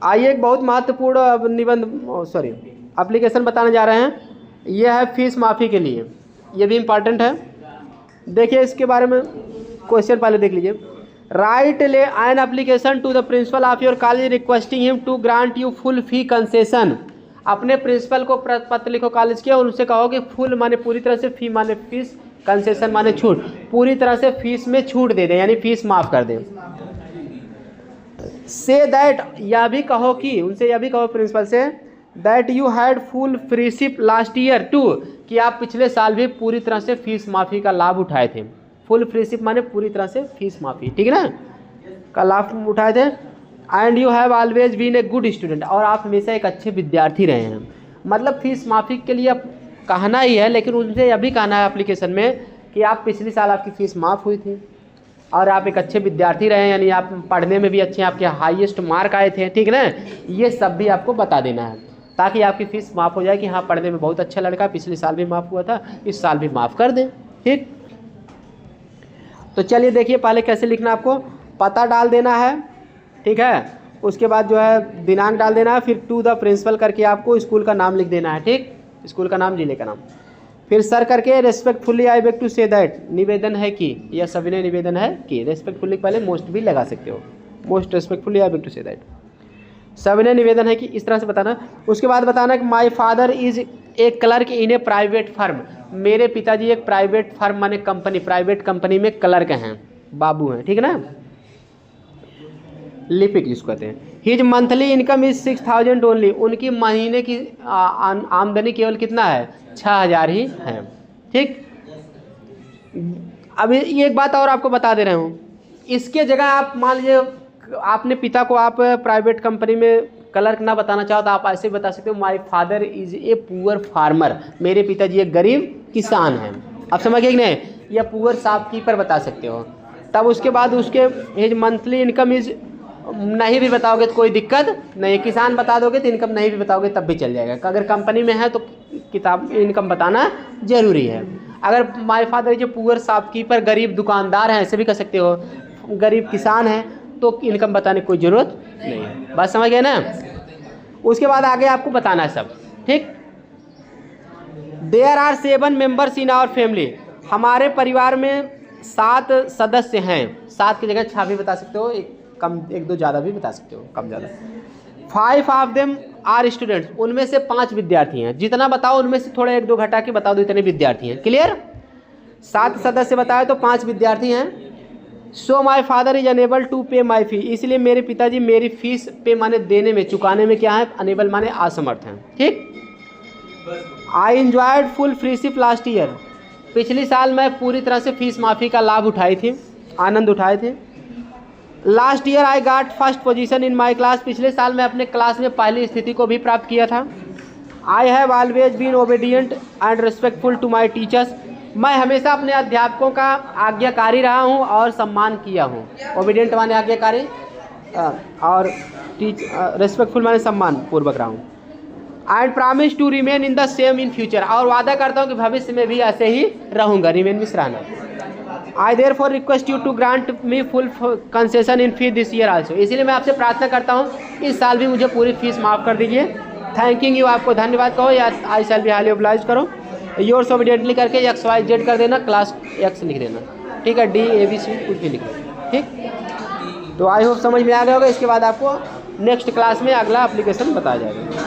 आइए एक बहुत महत्वपूर्ण एप्लीकेशन बताने जा रहे हैं। यह है फीस माफ़ी के लिए, ये भी इम्पॉर्टेंट है। देखिए इसके बारे में क्वेश्चन पहले देख लीजिए। राइट ले an application to the principal of your college requesting him to grant you full fee concession. अपने प्रिंसिपल को पत्र लिखो कॉलेज के और उनसे कहो कि फुल माने पूरी तरह से, फी माने फीस, कंसेशन माने छूट, पूरी तरह से फीस में छूट दे दें, यानी फीस माफ़ कर दें। से दैट, यह भी कहो कि, उनसे यह भी कहो प्रिंसिपल से, that you had full freeship last year too, कि आप पिछले साल भी पूरी तरह से फीस माफ़ी का लाभ उठाए थे। फुल फ्रीशिप माने पूरी तरह से फीस माफ़ी, ठीक है ना, का लाभ उठाए थे। And you have always been a good student, और आप हमेशा एक अच्छे विद्यार्थी रहे हैं। मतलब फीस माफ़ी के लिए अब कहना ही है, लेकिन उनसे यह भी कहना है एप्लीकेशन में कि आप पिछले साल आपकी फ़ीस माफ़ हुई थी और आप एक अच्छे विद्यार्थी रहे, यानी आप पढ़ने में भी अच्छे हैं, आपके हाईएस्ट मार्क आए थे, ठीक है ना। ये सब भी आपको बता देना है ताकि आपकी फ़ीस माफ़ हो जाए कि हाँ पढ़ने में बहुत अच्छा लड़का, पिछले साल भी माफ़ हुआ था, इस साल भी माफ़ कर दें, ठीक। तो चलिए देखिए पहले कैसे लिखना, आपको पता डाल देना है, ठीक है, उसके बाद जो है दिनांक डाल देना है, फिर टू द प्रिंसिपल करके आपको स्कूल का नाम लिख देना है, ठीक, स्कूल का नाम, जिले का नाम, फिर सर करके respectfully I beg to say that, निवेदन है कि, यह सविनय निवेदन है कि, रेस्पेक्टफुली पहले मोस्ट भी लगा सकते हो, most respectfully I beg to say that, सविनय निवेदन है कि, इस तरह से बताना। उसके बाद बताना कि my father is a clerk in A private firm, मेरे पिताजी एक प्राइवेट फर्म माने कंपनी, प्राइवेट कंपनी में क्लर्क हैं, बाबू हैं, ठीक है ना, लिपिक जिसको कहते हैं। His monthly income is 6000 only, उनकी महीने की आमदनी केवल कितना है, 6000 ही है, ठीक। अभी ये एक बात और आपको बता दे रहे हूँ, इसके जगह आप मान लीजिए आपने पिता को आप प्राइवेट कंपनी में क्लर्क ना बताना चाहो तो आप ऐसे बता सकते हो my father is a poor farmer, मेरे पिताजी एक गरीब किसान हैं। आप समझ गए कि नहीं, या पुअर शॉपकीपर बता सकते हो। तब उसके बाद उसके हिज मंथली इनकम इज, नहीं भी बताओगे तो कोई दिक्कत नहीं, किसान बता दोगे तो इनकम नहीं भी बताओगे तब भी चल जाएगा। अगर कंपनी में है तो किताब इनकम बताना जरूरी है। अगर माय फादर जो पुअर शॉपकीपर, गरीब दुकानदार हैं, ऐसे भी कह सकते हो, गरीब किसान हैं, तो इनकम बताने की कोई ज़रूरत नहीं है। बात समझ गए ना। उसके बाद आगे आपको बताना है सब, ठीक। There are 7 members in our family, हमारे परिवार में 7 सदस्य हैं, 7 की जगह 6 भी बता सकते हो, एक दो ज़्यादा भी बता सकते हो, कम ज़्यादा। 5 ऑफ देम आर स्टूडेंट्स, उनमें से 5 विद्यार्थी हैं, जितना बताओ उनमें से थोड़ा 1-2 घटा के बता दो इतने विद्यार्थी हैं, क्लियर। 7 सदस्य बताए तो 5 विद्यार्थी हैं। So my father is unable to pay my फी, इसलिए मेरे पिताजी मेरी फीस पे माने देने में, चुकाने में क्या है, अनेबल माने असमर्थ हैं, ठीक। I enjoyed full freeship last year, पिछले साल मैं पूरी तरह से फीस माफ़ी का लाभ उठाई थी, आनंद उठाए थे। Last year I got first position in my class, पिछले साल मैं अपने क्लास में पहली स्थिति को भी प्राप्त किया था। I have always been obedient and respectful to my teachers, मैं हमेशा अपने अध्यापकों का आज्ञाकारी रहा हूँ और सम्मान किया हूँ। ओबीडियंट माने आज्ञाकारी और रिस्पेक्टफुल माने सम्मान पूर्वक रहा हूँ। And promise to remain in the same in future, और वादा करता हूँ कि भविष्य में भी ऐसे ही रहूँगा, रिमेन मिस रहना। I therefore request you to grant me full concession in fee this year also, इसीलिए मैं आपसे प्रार्थना करता हूँ इस साल भी मुझे पूरी फीस माफ़ कर दीजिए। थैंकिंग यू, आपको धन्यवाद कहो या आई शैल बी हाईली ऑब्लाइज करो। योर्स ओबीडियंटली करके XYZ कर देना, क्लास X लिख देना, ठीक है, DABC कुछ भी लिख देना, ठीक। तो आई होप समझ में आ गया होगा। इसके बाद आपको नेक्स्ट क्लास में अगला एप्लीकेशन बताया जाएगा।